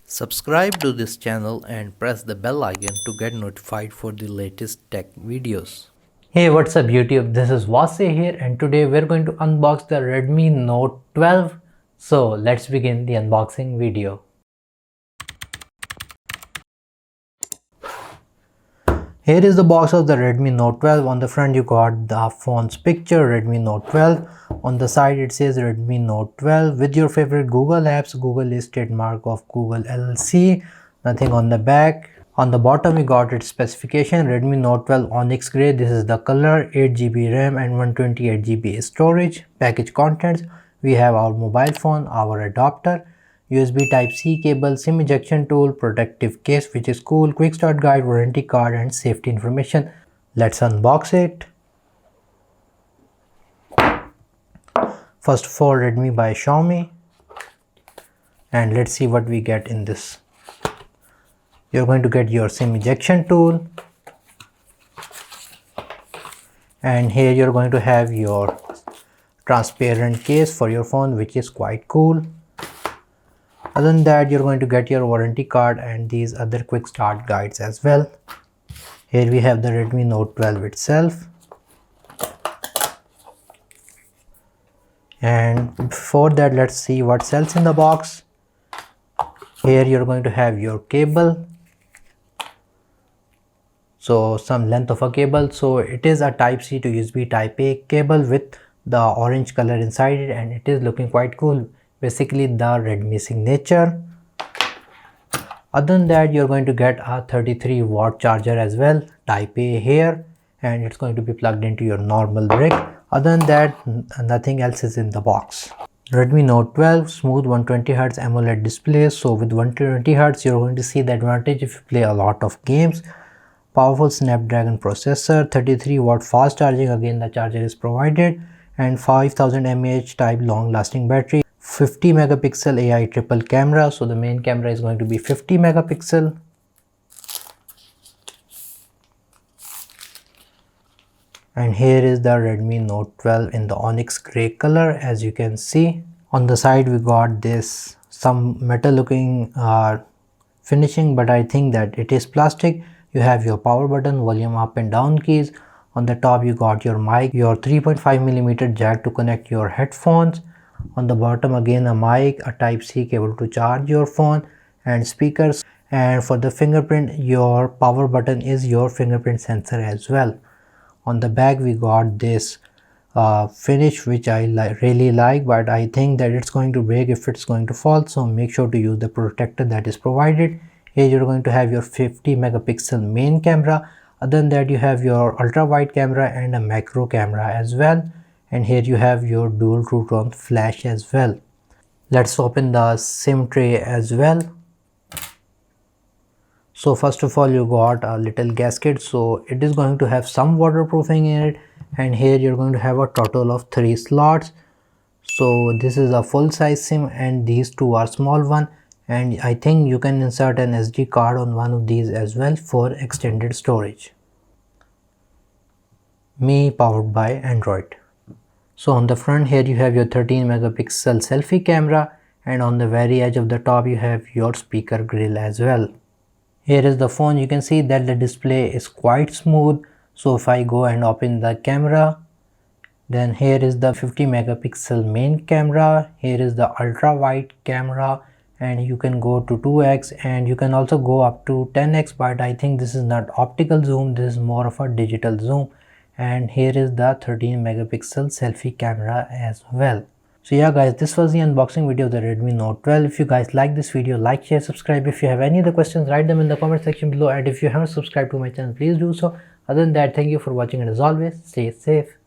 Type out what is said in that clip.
Subscribe to this channel and press the bell icon to get notified for the latest tech videos. Hey, what's up YouTube? This is Wasay here and today we're going to unbox the Redmi Note 12. So let's begin the unboxing video. Here is the box of the Redmi Note 12. On the front you got the phone's picture, Redmi Note 12. On the side it says Redmi Note 12 with your favorite Google apps. Google is trademark of Google LLC. Nothing on the back. On the bottom we got its specification, Redmi Note 12 Onyx Grey. This is the color, 8GB RAM and 128GB storage. Package contents, we have our mobile phone, our adapter, USB Type-C cable, SIM ejection tool, protective case which is cool, quick start guide, warranty card and safety information. Let's unbox it. First of all, Redmi by Xiaomi, and let's see what we get in this. You're going to get your SIM ejection tool, and here you're going to have your transparent case for your phone, which is quite cool. Other than that, you're going to get your warranty card and these other quick start guides as well. Here we have the Redmi Note 12 itself, and before that let's see what else in the box. Here you're going to have your cable, so some length of a cable. So it is a Type-C to USB Type-A cable with the orange color inside it, and it is looking quite cool, basically the Redmi signature. Other than that, you're going to get a 33-watt charger as well, Type-A here, and it's going to be plugged into your normal brick. Other than that, nothing else is in the box. Redmi Note 12 smooth 120Hz AMOLED display. So with 120Hz you're going to see the advantage if you play a lot of games. Powerful Snapdragon processor, 33-watt fast charging, again the charger is provided, and 5000 mAh type long lasting battery. 50 megapixel AI triple camera, so the main camera is going to be 50 megapixel. And here is the Redmi Note 12 in the Onyx Grey color. As you can see, on the side we got this some metal looking finishing, but I think that it is plastic. You have your power button, volume up and down keys. On the top you got your mic, your 3.5mm jack to connect your headphones. On the bottom again a mic, a Type-C cable to charge your phone, and speakers. And for the fingerprint, your power button is your fingerprint sensor as well. On the back we got this finish which I really like, but I think that it's going to break if it's going to fall, so make sure to use the protector that is provided. Here you're going to have your 50 megapixel main camera. Other than that, you have your ultra wide camera and a macro camera as well, and here you have your dual true tone flash as well. Let's open the SIM tray as well. So first of all you got a little gasket, so it is going to have some waterproofing in it, and here you're going to have a total of 3 slots. So this is a full size SIM and these two are small one, and I think you can insert an SD card on one of these as well for extended storage. Me powered by Android. So on the front here you have your 13 megapixel selfie camera, and on the very edge of the top you have your speaker grill as well. Here is the phone. You can see that the display is quite smooth. So if I go and open the camera, then here is the 50 megapixel main camera. Here is the ultra wide camera, and you can go to 2x and you can also go up to 10x, but I think this is not optical zoom, this is more of a digital zoom. And here is the 13 megapixel selfie camera as well. So yeah guys, this was the unboxing video of the Redmi Note 12. If you guys like this video, like, share, subscribe. If you have any other questions, write them in the comment section below, and if you haven't subscribed to my channel, please do so. Other than that, thank you for watching, and as always, stay safe.